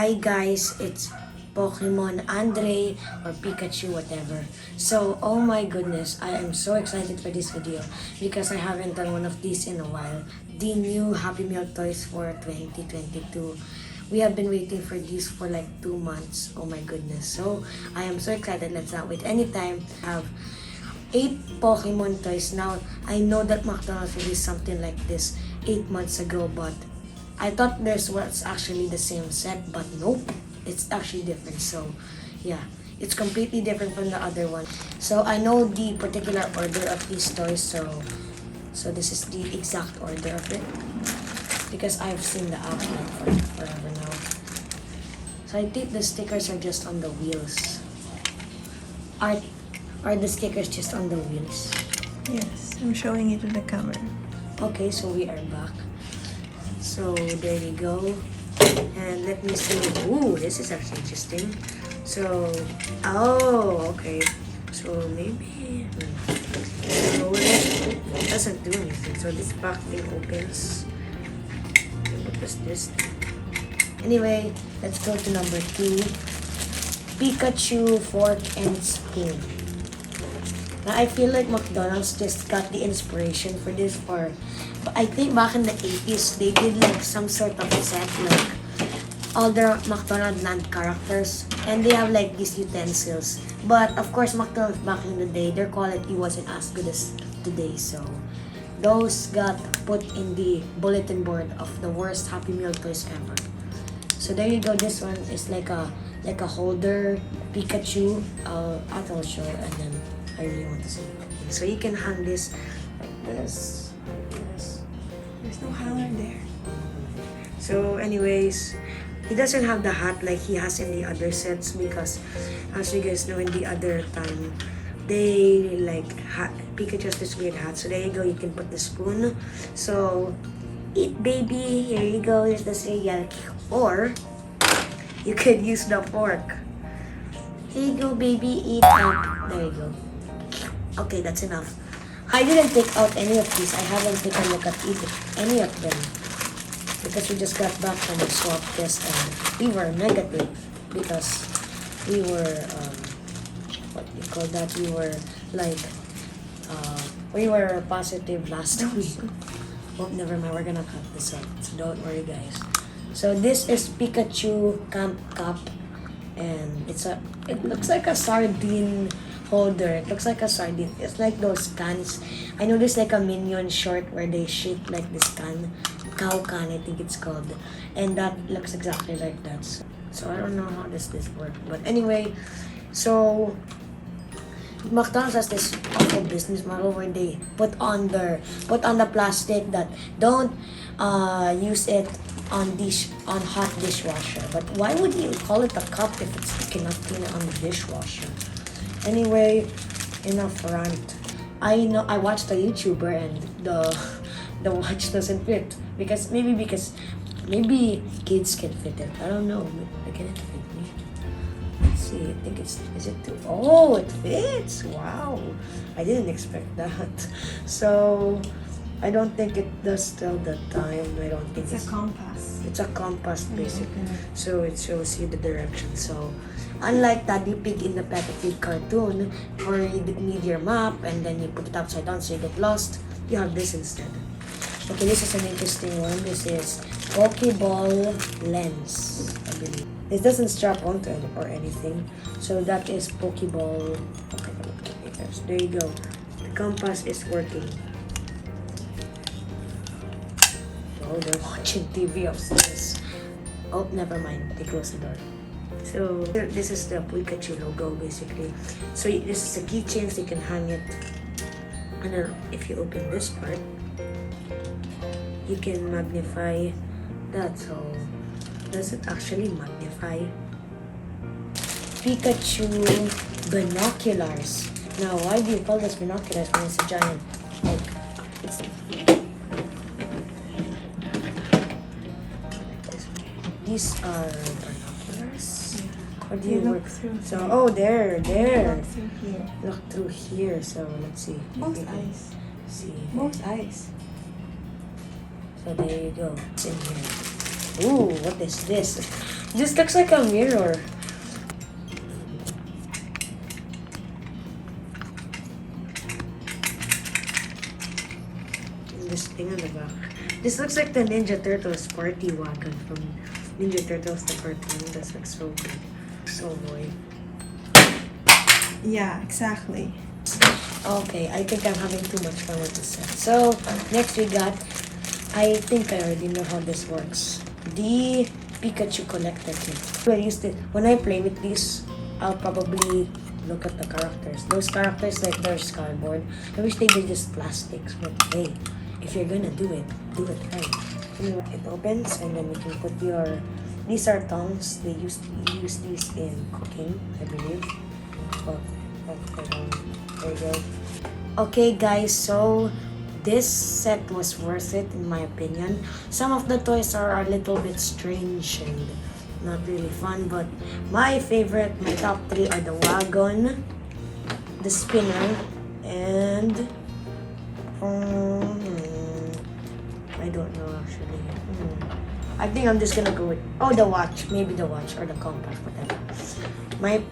Hi guys, it's Pokemon Andre or Pikachu, whatever. So, oh my goodness, I am so excited for this video because I haven't done one of these in a while. The new Happy Meal Toys for 2022. We have been waiting for these for like 2 months. Oh my goodness. So, I am so excited. Let's not wait any time. I have 8 Pokemon toys. Now, I know that McDonald's released something like this 8 months ago, but I thought this was actually the same set, but nope, it's actually different. So yeah, it's completely different from the other one. So I know the particular order of these toys, so this is the exact order of it because I've seen the app like for forever now. So I think the stickers are just on the wheels. Are the stickers just on the wheels? Yes, I'm showing it to the camera. Okay, so we are back. So there you go. And let me see. Ooh, this is actually interesting. So, oh, okay. So maybe roll it. It doesn't do anything. So this back thing opens. What was this? Anyway, let's go to number 2. Pikachu Fork and Spoon. Now, I feel like McDonald's just got the inspiration for this but I think back in the 80s, they did like some sort of set, like all the McDonald's land characters, and they have like these utensils. But of course, McDonald's back in the day, their quality wasn't as good as today, so those got put in the bulletin board of the worst Happy Meal toys ever. So there you go. This one is like a holder Pikachu. I'll show it, and then I really want to see it. Okay, so you can hang this like this. There's no hanger there. So anyways, he doesn't have the hat like he has in the other sets because as you guys know, in the other time they like Pikachu has this weird hat. So there you go, you can put the spoon. So eat baby, here you go, here's the cereal. Or you could use the fork. Here you go baby, eat up. There you go. Okay, that's enough. I didn't take out any of these. I haven't taken a look at any of them because we just got back from the swab test and we were negative because we were what do you call that? We were positive last week. Oh, never mind. We're gonna cut this out. So don't worry, guys. So this is Pikachu Cup, and it looks like a sardine holder. It looks like a sardine. It's like those cans. I know there's like a Minion short where they shape like this can. Cow can, I think it's called. And that looks exactly like that. So I don't know how does this work. But anyway, so McDonald's has this awful business model where they put on the plastic that don't use it on hot dishwasher. But why would you call it a cup if you cannot clean it on the dishwasher? Anyway, enough rant. I know I watched a YouTuber and the watch doesn't fit because maybe kids can fit it. I don't know. Can it fit me? Let's see. I think is it too? Oh, it fits. Wow. I didn't expect that. So I don't think it does tell the time. I don't think it's a compass. It's a compass basically. Okay. So it shows you the direction. So unlike Daddy Pig in the Peppa Pig cartoon, where you need your map and then you put it upside down so you get lost, you have this instead. Okay, this is an interesting one. This is Pokeball lens, I believe. It doesn't strap onto it or anything. So that is Pokeball. Okay, there you go. The compass is working. Oh, they're watching TV upstairs. Oh, never mind. They closed the door. So this is the Pikachu logo basically. So this is the keychain, so you can hang it. And then if you open this part, you can magnify that. So does it actually magnify? Pikachu Binoculars. Now, why do you call this binoculars when it's a giant? Like, these are binoculars. Or do you look through? So, oh, there. Look through here. Look through here. So let's see. Both eyes. See. Both eyes. So there you go. It's in here. Ooh, what is this? This looks like a mirror. And this thing on the back. This looks like the Ninja Turtles party wagon from Ninja Turtles the cartoon. This looks so good. So boy. Yeah, exactly. Okay, I think I'm having too much fun with this set. So, next we got, I think I already know how this works. The Pikachu collector kit. When I play with these, I'll probably look at the characters. Those characters, like, they're cardboard. I wish they were just plastics, but hey, if you're gonna do it right. Anyway, it opens, and then you can put your, these are tongs. They use these in cooking, I believe. Oh, there you go. Okay guys, so this set was worth it in my opinion. Some of the toys are a little bit strange and not really fun, but my favorite, my top 3 are the Wagon, the spinner, and I don't know actually. I think I'm just gonna go with the watch, maybe the watch or the compass, whatever.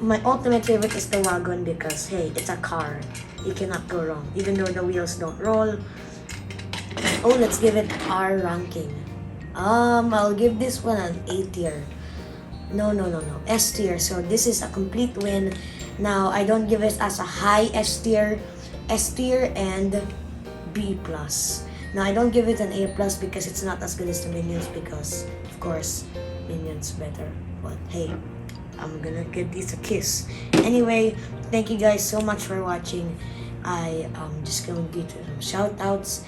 My ultimate favorite is the Wagon because hey, it's a car. You cannot go wrong, even though the wheels don't roll. Oh, let's give it our ranking. I'll give this one an A tier. No, S tier. So this is a complete win. Now I don't give it as a high S tier, and B plus. Now I don't give it an A plus because it's not as good as the Minions because of course Minions better. But hey, I'm gonna give these a kiss. Anyway, thank you guys so much for watching. I am just gonna give some shout outs.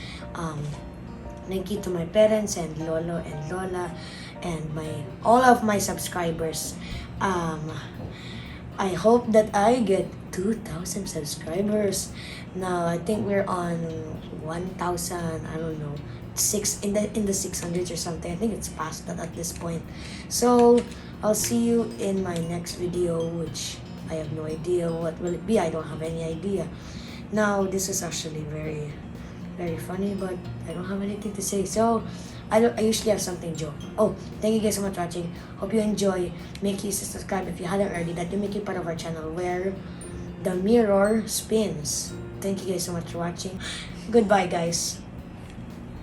Thank you to my parents and Lolo and Lola and all of my subscribers. I hope that I get 2,000 subscribers. Now I think we're on 1,000. I don't know, in the 600s or something. I think it's past that at this point. So I'll see you in my next video, which I have no idea what will it be. I don't have any idea. Now this is actually very, very funny, but I don't have anything to say. So I usually have something joke. Oh, thank you guys so much for watching. Hope you enjoy. Make sure to subscribe if you hadn't already. That will make you part of our channel where the mirror spins. Thank you guys so much for watching. Goodbye, guys.